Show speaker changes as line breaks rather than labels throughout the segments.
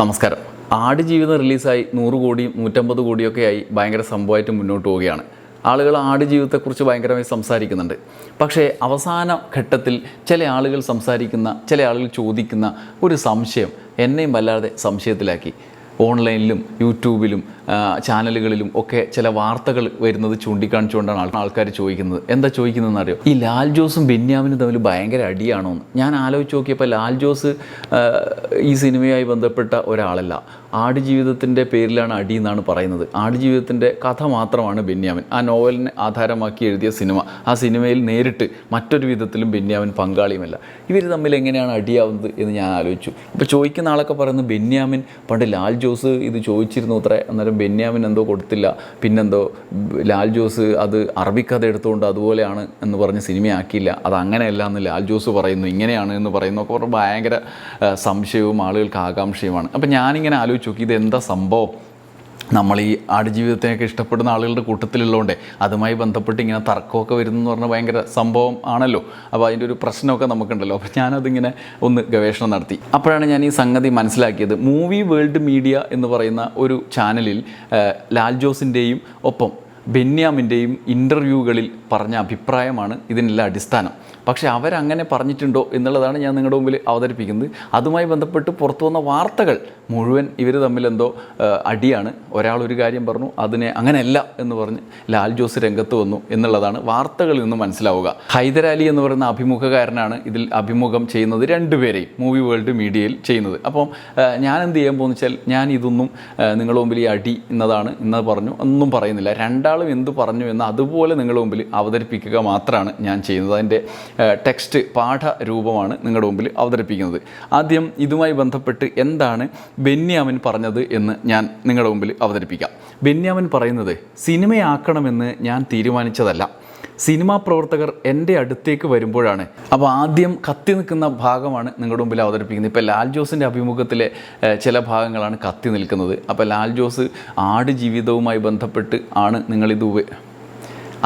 നമസ്കാരം. ആടുജീവിതം റിലീസായി 100 കോടിയും 150 കോടിയൊക്കെ ആയി ഭയങ്കര സംഭവമായിട്ട് മുന്നോട്ട് പോവുകയാണ്. ആളുകൾ ആടുജീവിതത്തെക്കുറിച്ച് ഭയങ്കരമായി സംസാരിക്കുന്നുണ്ട്. പക്ഷേ അവസാന ഘട്ടത്തിൽ ചില ആളുകൾ സംസാരിക്കുന്ന, ചില ആളുകൾ ചോദിക്കുന്ന ഒരു സംശയം എന്നെയും വല്ലാതെ സംശയത്തിലാക്കി. ഓൺലൈനിലും യൂട്യൂബിലും ചാനലുകളിലും ഒക്കെ ചില വാർത്തകൾ വരുന്നത് ചൂണ്ടിക്കാണിച്ചുകൊണ്ടാണ് ആൾക്കാർ ചോദിക്കുന്നത്. എന്താ ചോദിക്കുന്നതെന്ന് അറിയോ? ഈ ലാൽ ജോസും ബെന്യാമിനും തമ്മിൽ ഭയങ്കര അടിയാണോ എന്ന്. ഞാൻ ആലോചിച്ച് നോക്കിയപ്പോൾ ലാൽ ജോസ് ഈ സിനിമയുമായി ബന്ധപ്പെട്ട ഒരാളല്ല. ആടുജീവിതത്തിൻ്റെ പേരിലാണ് അടി എന്നാണ് പറയുന്നത്. ആടുജീവിതത്തിൻ്റെ കഥ മാത്രമാണ് ബെന്യാമിൻ. ആ നോവലിനെ ആധാരമാക്കി എഴുതിയ സിനിമ. ആ സിനിമയിൽ നേരിട്ട് മറ്റൊരു വിധത്തിലും ബെന്യാമിൻ പങ്കാളിയുമല്ല. ഇവർ തമ്മിൽ എങ്ങനെയാണ് അടിയാവുന്നത് എന്ന് ഞാൻ ആലോചിച്ചു. ഇപ്പോൾ ചോദിക്കുന്ന ആളൊക്കെ പറയുന്നത് ബെന്യാമിൻ പണ്ട് ലാൽ ജോസ് ഇത് ചോദിച്ചിരുന്നു അത്രേ, അന്നേരം ബെന്യാമിൻ എന്തോ കൊടുത്തില്ല, പിന്നെന്തോ ലാൽ ജോസ് അത് അറബിക്കഥ എടുത്തുകൊണ്ട് അതുപോലെയാണ് എന്ന് പറഞ്ഞ് സിനിമയാക്കിയില്ല, അത് അങ്ങനെയല്ല എന്ന് ലാൽ ജോസ് പറയുന്നു, ഇങ്ങനെയാണ് എന്ന് പറയുന്നു ഒക്കെ പറഞ്ഞ് ഭയങ്കര സംശയവും ആളുകൾക്ക് ആകാംക്ഷയുമാണ്. അപ്പം ഞാനിങ്ങനെ ആലോചിച്ചു നോക്കി, ഇതെന്താ സംഭവം? നമ്മൾ ഈ ആടുജീവിതത്തിനൊക്കെ ഇഷ്ടപ്പെടുന്ന ആളുകളുടെ കൂട്ടത്തിലുള്ളതുകൊണ്ടേ അതുമായി ബന്ധപ്പെട്ട് ഇങ്ങനെ തർക്കമൊക്കെ വരുന്നു പറഞ്ഞാൽ ഭയങ്കര സംഭവം ആണല്ലോ. അപ്പോൾ അതിൻ്റെ ഒരു പ്രശ്നമൊക്കെ നമുക്കുണ്ടല്ലോ. അപ്പോൾ ഞാനതിങ്ങനെ ഒന്ന് ഗവേഷണം നടത്തി. അപ്പോഴാണ് ഞാൻ ഈ സംഗതി മനസ്സിലാക്കിയത്. മൂവി വേൾഡ് മീഡിയ എന്ന് പറയുന്ന ഒരു ചാനലിൽ ലാൽ ജോസിൻ്റെയും ഒപ്പം ബെന്യാമിൻ്റെയും ഇൻ്റർവ്യൂകളിൽ പറഞ്ഞ അഭിപ്രായമാണ് ഇതിനെല്ലാം അടിസ്ഥാനം. പക്ഷേ അവരങ്ങനെ പറഞ്ഞിട്ടുണ്ടോ എന്നുള്ളതാണ് ഞാൻ നിങ്ങളുടെ മുമ്പിൽ അവതരിപ്പിക്കുന്നത്. അതുമായി ബന്ധപ്പെട്ട് പുറത്തു വന്ന വാർത്തകൾ മുഴുവൻ ഇവർ തമ്മിലെന്തോ അടിയാണ്. ഒരാളൊരു കാര്യം പറഞ്ഞു, അതിനെ അങ്ങനെയല്ല എന്ന് പറഞ്ഞ് ലാൽ ജോസ് രംഗത്ത് വന്നു എന്നുള്ളതാണ് വാർത്തകളിൽ നിന്ന് മനസ്സിലാവുക. ഹൈദരാലി എന്ന് പറയുന്ന അഭിമുഖകാരനാണ് ഇതിൽ അഭിമുഖം ചെയ്യുന്നത്, രണ്ടുപേരെയും മൂവി വേൾഡ് മീഡിയയിൽ ചെയ്യുന്നത്. അപ്പം ഞാൻ എന്ത് ചെയ്യാൻ പോകുന്നു വെച്ചാൽ, ഞാൻ ഇതൊന്നും നിങ്ങളുടെ മുമ്പിൽ ഈ അടി എന്നതാണ് ഇന്നത് പറഞ്ഞു ഒന്നും പറയുന്നില്ല. രണ്ടാളും എന്ത് പറഞ്ഞു എന്ന് അതുപോലെ നിങ്ങളുടെ മുമ്പിൽ അവതരിപ്പിക്കുക മാത്രമാണ് ഞാൻ ചെയ്യുന്നത്. അതിൻ്റെ ടെക്സ്റ്റ് പാഠരൂപമാണ് നിങ്ങളുടെ മുമ്പിൽ അവതരിപ്പിക്കുന്നത്. ആദ്യം ഇതുമായി ബന്ധപ്പെട്ട് എന്താണ് ബെന്യാമിൻ പറഞ്ഞത് എന്ന് ഞാൻ നിങ്ങളുടെ മുമ്പിൽ അവതരിപ്പിക്കാം. ബെന്യാമിൻ പറയുന്നത്, സിനിമയാക്കണമെന്ന് ഞാൻ തീരുമാനിച്ചതല്ല, സിനിമാ പ്രവർത്തകർ എൻ്റെ അടുത്തേക്ക് വരുമ്പോഴാണ്. അപ്പോൾ ആദ്യം കത്തി നിൽക്കുന്ന ഭാഗമാണ് നിങ്ങളുടെ മുമ്പിൽ അവതരിപ്പിക്കുന്നത്. ഇപ്പോൾ ലാൽ ജോസിൻ്റെ അഭിമുഖത്തിലെ ചില ഭാഗങ്ങളാണ് കത്തി നിൽക്കുന്നത്. അപ്പോൾ ലാൽ ജോസ് ആടുജീവിതവുമായി ബന്ധപ്പെട്ട് ആണ് നിങ്ങളിത്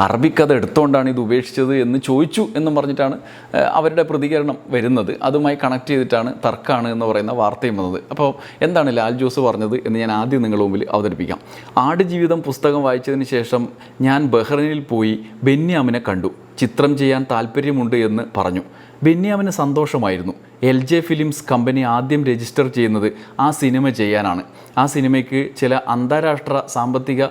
അറബിക്കഥ എടുത്തുകൊണ്ടാണ് ഇത് ഉപേക്ഷിച്ചത് എന്ന് ചോദിച്ചു എന്നും പറഞ്ഞിട്ടാണ് അവരുടെ പ്രതികരണം വരുന്നത്. അതുമായി കണക്ട് ചെയ്തിട്ടാണ് തർക്കമാണ് എന്ന് പറയുന്ന വാർത്തയും വന്നത്. അപ്പോൾ എന്താണ് ലാൽ ജോസ് പറഞ്ഞത് എന്ന് ഞാൻ ആദ്യം നിങ്ങളുടെ മുമ്പിൽ അവതരിപ്പിക്കാം. ആടുജീവിതം പുസ്തകം വായിച്ചതിന് ശേഷം ഞാൻ ബഹ്റൈനിൽ പോയി ബെന്യാമിനെ കണ്ടു. ചിത്രം ചെയ്യാൻ താല്പര്യമുണ്ട് എന്ന് പറഞ്ഞു. ബെന്യാമിന് സന്തോഷമായിരുന്നു. LJ ഫിലിംസ് കമ്പനി ആദ്യം രജിസ്റ്റർ ചെയ്യുന്നത് ആ സിനിമ ചെയ്യാനാണ്. ആ സിനിമയ്ക്ക് ചില അന്താരാഷ്ട്ര സാമ്പത്തിക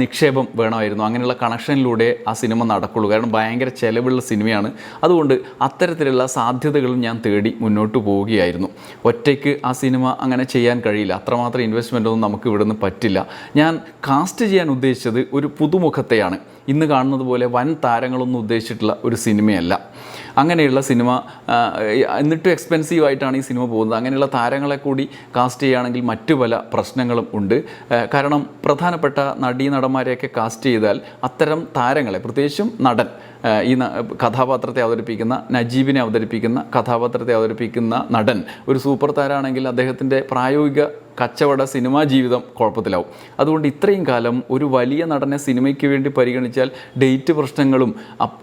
നിക്ഷേപം വേണമായിരുന്നു. അങ്ങനെയുള്ള കണക്ഷനിലൂടെ ആ സിനിമ നടക്കുള്ളൂ. കാരണം ഭയങ്കര ചിലവുള്ള സിനിമയാണ്. അതുകൊണ്ട് അത്തരത്തിലുള്ള സാധ്യതകളും ഞാൻ തേടി മുന്നോട്ട് പോവുകയായിരുന്നു. ഒറ്റയ്ക്ക് ആ സിനിമ അങ്ങനെ ചെയ്യാൻ കഴിയില്ല. അത്രമാത്രം ഇൻവെസ്റ്റ്മെൻറ്റൊന്നും നമുക്ക് ഇവിടുന്ന് പറ്റില്ല. ഞാൻ കാസ്റ്റ് ചെയ്യാൻ ഉദ്ദേശിച്ചത് ഒരു പുതുമുഖത്തെയാണ്. ഇന്ന് കാണുന്നത് പോലെ വൻ താരങ്ങളൊന്നും ഉദ്ദേശിച്ചിട്ടുള്ള ഒരു സിനിമയല്ല. അങ്ങനെയുള്ള സിനിമ എന്നിട്ടും എക്സ്പെൻസീവ് ആയിട്ടാണ് ഈ സിനിമ പോകുന്നത്. അങ്ങനെയുള്ള താരങ്ങളെ കൂടി കാസ്റ്റ് ചെയ്യുകയാണെങ്കിൽ മറ്റു പല പ്രശ്നങ്ങളും ഉണ്ട്. കാരണം പ്രധാനപ്പെട്ട നടന്മാരെയൊക്കെ കാസ്റ്റ് ചെയ്താൽ അത്തരം താരങ്ങളെ, പ്രത്യേകിച്ചും നടൻ, ഈ കഥാപാത്രത്തെ അവതരിപ്പിക്കുന്ന നജീബിനെ അവതരിപ്പിക്കുന്ന കഥാപാത്രത്തെ അവതരിപ്പിക്കുന്ന നടൻ ഒരു സൂപ്പർ താരമാണെങ്കിൽ അദ്ദേഹത്തിൻ്റെ പ്രായോഗിക കച്ചവട സിനിമാ ജീവിതം കുഴപ്പത്തിലാവും. അതുകൊണ്ട് ഇത്രയും കാലം ഒരു വലിയ നടനെ സിനിമയ്ക്ക് വേണ്ടി പരിഗണിച്ചാൽ ഡേറ്റ് പ്രശ്നങ്ങളും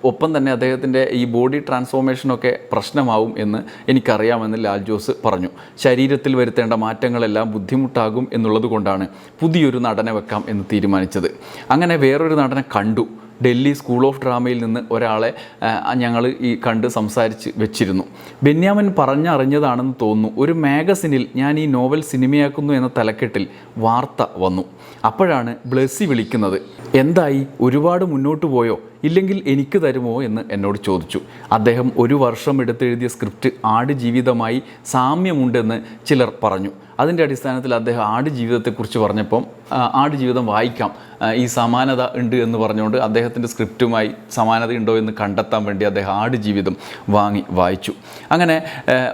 ഒപ്പം തന്നെ അദ്ദേഹത്തിൻ്റെ ഈ ബോഡി ട്രാൻസ്ഫോർമേഷനൊക്കെ പ്രശ്നമാവും എന്ന് എനിക്കറിയാമെന്ന് ലാൽ ജോസ് പറഞ്ഞു. ശരീരത്തിൽ വരുത്തേണ്ട മാറ്റങ്ങളെല്ലാം ബുദ്ധിമുട്ടാകും എന്നുള്ളത് കൊണ്ടാണ് പുതിയൊരു നടനെ വെക്കാം എന്ന് തീരുമാനിച്ചത്. അങ്ങനെ വേറൊരു നടനെ കണ്ടു. ഡൽഹി സ്കൂൾ ഓഫ് ഡ്രാമയിൽ നിന്ന് ഒരാളെ ഞങ്ങൾ ഈ കണ്ട് സംസാരിച്ച് വെച്ചിരുന്നു. ബെന്യാമിൻ പറഞ്ഞറിഞ്ഞതാണെന്ന് തോന്നുന്നു. ഒരു മാഗസിനിൽ ഞാൻ ഈ നോവൽ സിനിമയാക്കുന്നു എന്ന തലക്കെട്ടിൽ വാർത്ത വന്നു. അപ്പോഴാണ് ബ്ലെസ്സി വിളിക്കുന്നത്. എന്തായി, ഒരുപാട് മുന്നോട്ട് പോയോ, ഇല്ലെങ്കിൽ എനിക്ക് തരുമോ എന്ന് എന്നോട് ചോദിച്ചു. അദ്ദേഹം 1 വർഷം എടുത്തെഴുതിയ സ്ക്രിപ്റ്റ് ആടുജീവിതമായി സാമ്യമുണ്ടെന്ന് ചിലർ പറഞ്ഞു. അതിൻ്റെ അടിസ്ഥാനത്തിൽ അദ്ദേഹം ആടുജീവിതത്തെക്കുറിച്ച് പറഞ്ഞപ്പം ആടുജീവിതം വായിക്കാം, ഈ സമാനത ഉണ്ട് എന്ന് പറഞ്ഞുകൊണ്ട് അദ്ദേഹത്തിൻ്റെ സ്ക്രിപ്റ്റുമായി സമാനത ഉണ്ടോ എന്ന് കണ്ടെത്താൻ വേണ്ടി അദ്ദേഹം ആടുജീവിതം വായിച്ചു. അങ്ങനെ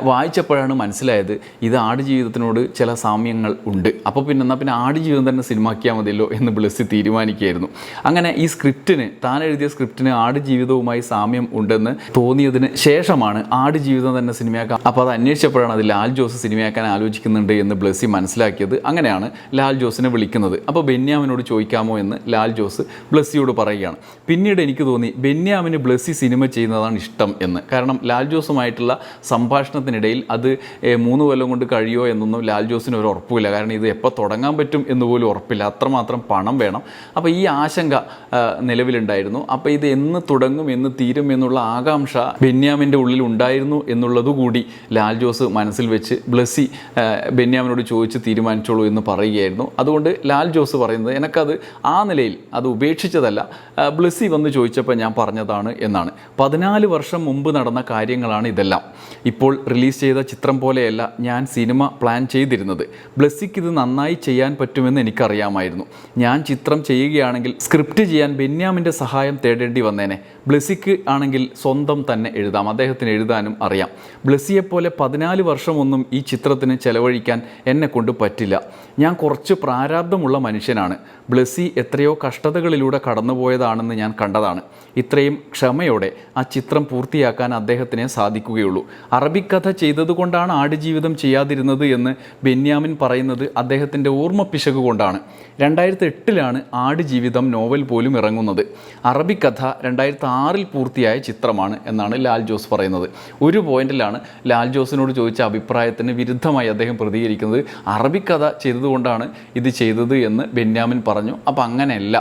വായിച്ചപ്പോഴാണ് മനസ്സിലായത് ഇത് ആടുജീവിതത്തിനോട് ചില സാമ്യങ്ങൾ ഉണ്ട്. അപ്പോൾ പിന്നെ ആടുജീവിതം തന്നെ സിനിമാക്കിയാൽ മതിയല്ലോ എന്ന് ബ്ലെസ്സി തീരുമാനിക്കുകയായിരുന്നു. അങ്ങനെ ഈ സ്ക്രിപ്റ്റിന്, താൻ എഴുതിയ സ്ക്രിപ്റ്റിന് ആടുജീവിതവുമായി സാമ്യം ഉണ്ടെന്ന് തോന്നിയതിന് ശേഷമാണ് ആടുജീവിതം തന്നെ സിനിമയാക്കാൻ. അപ്പോൾ അത് അന്വേഷിച്ചപ്പോഴാണ് അത് ലാൽ ജോസ് സിനിമയാക്കാൻ ആലോചിക്കുന്നുണ്ട് എന്ന് ബ്ലെസ്സി മനസ്സിലാക്കിയത്. അങ്ങനെയാണ് ലാൽ ജോസിനെ വിളിക്കുന്നത്. അപ്പോൾ ബെന്യാമിനോട് ചോദിക്കാമോ എന്ന് ലാൽ ജോസ് ബ്ലെസ്സിയോട് പറയുകയാണ്. പിന്നീട് എനിക്ക് തോന്നി ബെന്യാമിന് ബ്ലെസ്സി സിനിമ ചെയ്യുന്നതാണ് ഇഷ്ടം എന്ന്. കാരണം ലാൽ ജോസുമായിട്ടുള്ള സംഭാഷണത്തിനിടയിൽ അത് 3 കൊല്ലം കൊണ്ട് കഴിയോ എന്നൊന്നും ലാൽ ജോസിന് ഒരു ഉറപ്പില്ല. കാരണം ഇത് എപ്പോൾ തുടങ്ങാൻ പറ്റും എന്ന് പോലും ഉറപ്പില്ല. അത്രമാത്രം പണം വേണം. അപ്പോൾ ഈ ആശങ്ക നിലവിലുണ്ടായിരുന്നു. അപ്പോൾ ഇത് എന്ന് തുടങ്ങും, എന്ന് തീരും എന്നുള്ള ആകാംക്ഷ ബെന്യാമിൻ്റെ ഉള്ളിൽ ഉണ്ടായിരുന്നു എന്നുള്ളതുകൂടി ലാൽ ജോസ് മനസ്സിൽ വെച്ച് ബ്ലെസ്സി ബെന്യാമിനോട് ചോദിച്ച് തീരുമാനിച്ചോളൂ എന്ന് പറയുകയായിരുന്നു. അതുകൊണ്ട് ലാൽ ജോസ് പറയുന്നത് എനിക്കത് ആ നിലയിൽ അത് ഉപേക്ഷിച്ചതല്ല, ബ്ലെസ്സി വന്ന് ചോദിച്ചപ്പോൾ ഞാൻ പറഞ്ഞതാണ് എന്നാണ്. 14 വർഷം മുമ്പ് നടന്ന കാര്യങ്ങളാണ് ഇതെല്ലാം. ഇപ്പോൾ റിലീസ് ചെയ്ത ചിത്രം പോലെയല്ല ഞാൻ സിനിമ പ്ലാൻ ചെയ്തിരുന്നത്. ബ്ലെസ്സിക്ക് ഇത് നന്നായി ചെയ്യാൻ പറ്റുമെന്ന് എനിക്കറിയാമായിരുന്നു. ഞാൻ ചിത്രം ചെയ്യുകയാണെങ്കിൽ സ്ക്രിപ്റ്റ് ചെയ്യാൻ ബെന്യാമിൻ്റെ സഹായം തേടേണ്ടി വന്നേനെ. ബ്ലെസ്സിക്ക് ആണെങ്കിൽ സ്വന്തം തന്നെ എഴുതാം, അദ്ദേഹത്തിന് എഴുതാനും അറിയാം. ബ്ലെസ്സിയെപ്പോലെ 14 വർഷമൊന്നും ഈ ചിത്രത്തിന് ചെലവഴിക്കാൻ എന്നെ കൊണ്ട് പറ്റില്ല. ഞാൻ കുറച്ച് പ്രാരാബ്ധമുള്ള മനുഷ്യനാണ്. ബ്ലെസ്സി എത്രയോ കഷ്ടതകളിലൂടെ കടന്നുപോയതാണെന്ന് ഞാൻ കണ്ടതാണ്. ഇത്രയും ക്ഷമയോടെ ആ ചിത്രം പൂർത്തിയാക്കാൻ അദ്ദേഹത്തിനെ സാധിക്കുകയുള്ളൂ. അറബിക്കഥ ചെയ്തതുകൊണ്ടാണ് ആടുജീവിതം ചെയ്യാതിരുന്നത് എന്ന് ബെന്യാമിൻ പറയുന്നത് അദ്ദേഹത്തിൻ്റെ ഓർമ്മപ്പിശക് കൊണ്ടാണ്. 2008 ആടുജീവിതം നോവൽ പോലും ഇറങ്ങുന്നത്. അറബിക്കഥ 2006 പൂർത്തിയായ ചിത്രമാണ് എന്നാണ് ലാൽ ജോസ് പറയുന്നത്. ഒരു പോയിന്റിലാണ് ലാൽ ജോസിനോട് ചോദിച്ച അഭിപ്രായത്തിന് വിരുദ്ധമായി അദ്ദേഹം പ്രതികരിക്കുന്നത്. അറബിക്കഥ ചെയ്തതുകൊണ്ടാണ് ഇത് ചെയ്തത് എന്ന് ബെന്യാമിൻ പറഞ്ഞു. അപ്പോൾ അങ്ങനെയല്ല,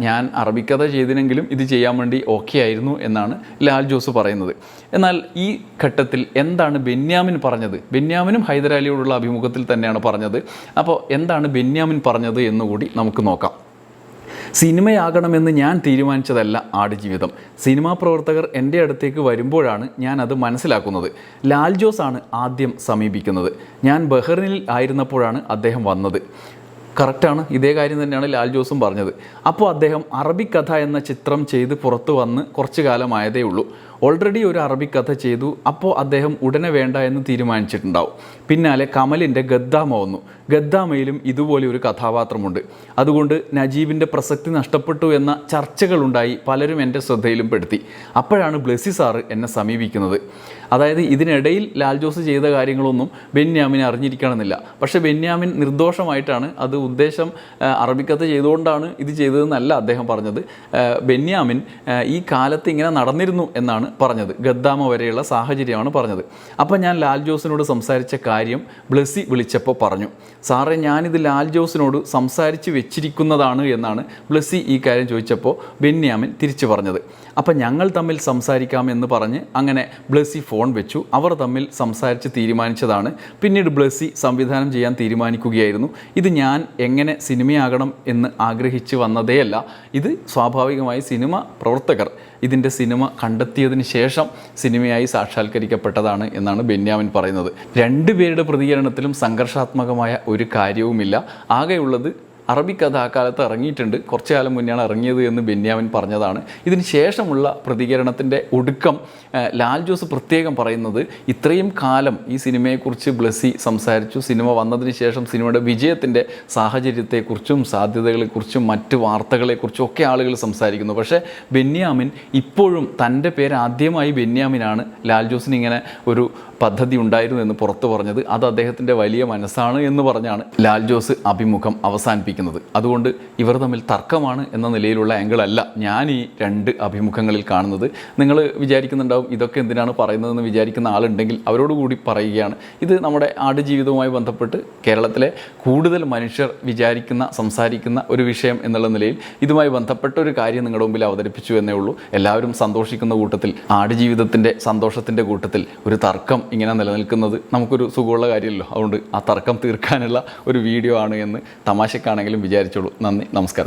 ഞാൻ അറബിക്കഥ ചെയ്തിനെങ്കിലും ഇത് ചെയ്യാൻ വേണ്ടി ഓക്കെ ആയിരുന്നു എന്നാണ് ലാൽ ജോസ് പറയുന്നത്. എന്നാൽ ഈ ഘട്ടത്തിൽ എന്താണ് ബെന്യാമിൻ പറഞ്ഞത്? ബെന്യാമിനും ഹൈദരാലിയോടുള്ള അഭിമുഖത്തിൽ തന്നെയാണ് പറഞ്ഞത്. അപ്പോൾ എന്താണ് ബെന്യാമിൻ പറഞ്ഞത് എന്നുകൂടി നമുക്ക് നോക്കാം. സിനിമയാകണമെന്ന് ഞാൻ തീരുമാനിച്ചതല്ല ആടുജീവിതം. സിനിമാ പ്രവർത്തകർ എൻ്റെ അടുത്തേക്ക് വരുമ്പോഴാണ് ഞാൻ അത് മനസ്സിലാക്കുന്നത്. ലാൽ ജോസ് ആണ് ആദ്യം സമീപിക്കുന്നത്. ഞാൻ ബഹ്റിനിൽ ആയിരുന്നപ്പോഴാണ് അദ്ദേഹം വന്നത്. കറക്റ്റാണ്, ഇതേ കാര്യം തന്നെയാണ് ലാൽ ജോസും പറഞ്ഞത്. അപ്പോൾ അദ്ദേഹം അറബിക്കഥ എന്ന ചിത്രം ചെയ്ത് പുറത്തു വന്ന് കുറച്ചു കാലമായതേ ഉള്ളൂ. ഓൾറെഡി ഒരു അറബിക്കഥ ചെയ്തു. അപ്പോൾ അദ്ദേഹം ഉടനെ വേണ്ട എന്ന് തീരുമാനിച്ചിട്ടുണ്ടാവും. പിന്നാലെ കമലിൻ്റെ ഗദ്ദാമ വന്നു. ഗദ്ദാമയിലും ഇതുപോലെ ഒരു കഥാപാത്രമുണ്ട്. അതുകൊണ്ട് നജീബിൻ്റെ പ്രസക്തി നഷ്ടപ്പെട്ടു എന്ന ചർച്ചകളുണ്ടായി. പലരും എൻ്റെ ശ്രദ്ധയിലും പെടുത്തി. അപ്പോഴാണ് ബ്ലെസ്സി സാറ് എന്നെ സമീപിക്കുന്നത്. അതായത് ഇതിനിടയിൽ ലാൽ ജോസ് ചെയ്ത കാര്യങ്ങളൊന്നും ബെന്യാമിൻ അറിഞ്ഞിരിക്കണമെന്നില്ല. പക്ഷേ ബെന്യാമിൻ നിർദോഷമായിട്ടാണ് അത് ഉദ്ദേശം അറബിക്കഥ ചെയ്തുകൊണ്ടാണ് ഇത് ചെയ്തതെന്നല്ല അദ്ദേഹം പറഞ്ഞത്. ബെന്യാമിൻ ഈ കാലത്ത് ഇങ്ങനെ നടന്നിരുന്നു എന്നാണ് പറഞ്ഞത്. ഗദ്ദാമ വരെയുള്ള സാഹചര്യമാണ് പറഞ്ഞത്. അപ്പോൾ ഞാൻ ലാൽ ജോസിനോട് സംസാരിച്ച കാര്യം ബ്ലെസ്സി വിളിച്ചപ്പോൾ പറഞ്ഞു. സാറേ, ഞാനിത് ലാൽ ജോസിനോട് സംസാരിച്ച് വെച്ചിരിക്കുന്നതാണ് എന്നാണ് ബ്ലെസ്സി ഈ കാര്യം ചോദിച്ചപ്പോൾ ബെന്യാമിൻ തിരിച്ചു പറഞ്ഞത്. അപ്പം ഞങ്ങൾ തമ്മിൽ സംസാരിക്കാമെന്ന് പറഞ്ഞ് അങ്ങനെ ബ്ലെസ്സി ഫോൺ വെച്ചു. അവർ തമ്മിൽ സംസാരിച്ച് തീരുമാനിച്ചതാണ്. പിന്നീട് ബ്ലെസ്സി സംവിധാനം ചെയ്യാൻ തീരുമാനിക്കുകയായിരുന്നു. ഇത് ഞാൻ എങ്ങനെ സിനിമയാകണം എന്ന് ആഗ്രഹിച്ച് വന്നതേയല്ല. ഇത് സ്വാഭാവികമായി സിനിമ പ്രവർത്തകർ ഇതിൻ്റെ സിനിമ കണ്ടെത്തിയതിന് ശേഷം സിനിമയായി സാക്ഷാത്കരിക്കപ്പെട്ടതാണ് എന്നാണ് ബെന്യാമിൻ പറയുന്നത്. രണ്ടുപേരുടെ പ്രതികരണത്തിലും സംഘർഷാത്മകമായ ഒരു കാര്യവുമില്ല. ആകെയുള്ളത് അറബിക്കഥ ആ കാലത്ത് ഇറങ്ങിയിട്ടുണ്ട്, കുറച്ചു കാലം മുന്നെയാണ് ഇറങ്ങിയത് എന്ന് ബെന്യാമിൻ പറഞ്ഞതാണ്. ഇതിന് ശേഷമുള്ള പ്രതികരണത്തിൻ്റെ ഒടുക്കം ലാൽ ജോസ് പ്രത്യേകം പറയുന്നത് ഇത്രയും കാലം ഈ സിനിമയെക്കുറിച്ച് ബ്ലെസ്സി സംസാരിച്ചു. സിനിമ വന്നതിന് ശേഷം സിനിമയുടെ വിജയത്തിൻ്റെ സാഹചര്യത്തെക്കുറിച്ചും സാധ്യതകളെക്കുറിച്ചും മറ്റ് വാർത്തകളെക്കുറിച്ചും ഒക്കെ ആളുകൾ സംസാരിക്കുന്നു. പക്ഷേ ബെന്യാമിൻ ഇപ്പോഴും തൻ്റെ പേര് ആദ്യമായി ബെന്യാമിനാണ് ലാൽ ജോസിന് ഇങ്ങനെ ഒരു പദ്ധതി ഉണ്ടായിരുന്നു എന്ന് പുറത്തു പറഞ്ഞത്. അത് അദ്ദേഹത്തിൻ്റെ വലിയ മനസ്സാണ് എന്ന് പറഞ്ഞാണ് ലാൽ ജോസ് അഭിമുഖം അവസാനിപ്പിക്കുന്നത്. അതുകൊണ്ട് ഇവർ തമ്മിൽ തർക്കമാണ് എന്ന നിലയിലുള്ള ആംഗിളല്ല ഞാൻ ഈ 2 അഭിമുഖങ്ങളിൽ കാണുന്നത്. നിങ്ങൾ വിചാരിക്കുന്നുണ്ടാവും ഇതൊക്കെ എന്തിനാണ് പറയുന്നതെന്ന് വിചാരിക്കുന്ന ആളുണ്ടെങ്കിൽ അവരോടുകൂടി പറയുകയാണ്. ഇത് നമ്മുടെ ആടുജീവിതവുമായി ബന്ധപ്പെട്ട് കേരളത്തിലെ കൂടുതൽ മനുഷ്യർ വിചാരിക്കുന്ന സംസാരിക്കുന്ന ഒരു വിഷയം എന്നുള്ള നിലയിൽ ഇതുമായി ബന്ധപ്പെട്ട ഒരു കാര്യം നിങ്ങളുടെ മുമ്പിൽ അവതരിപ്പിച്ചു എന്നേ ഉള്ളൂ. എല്ലാവരും സന്തോഷിക്കുന്ന കൂട്ടത്തിൽ, ആടുജീവിതത്തിൻ്റെ സന്തോഷത്തിൻ്റെ കൂട്ടത്തിൽ ഒരു തർക്കം ഇങ്ങനെ നിലനിൽക്കുന്നത് നമുക്കൊരു സുഖമുള്ള കാര്യമല്ലോ. അതുകൊണ്ട് ആ തർക്കം തീർക്കാനുള്ള ഒരു വീഡിയോ ആണ് എന്ന് തമാശക്കാണെങ്കിലും വിചാരിച്ചോളൂ. നന്ദി, നമസ്കാരം.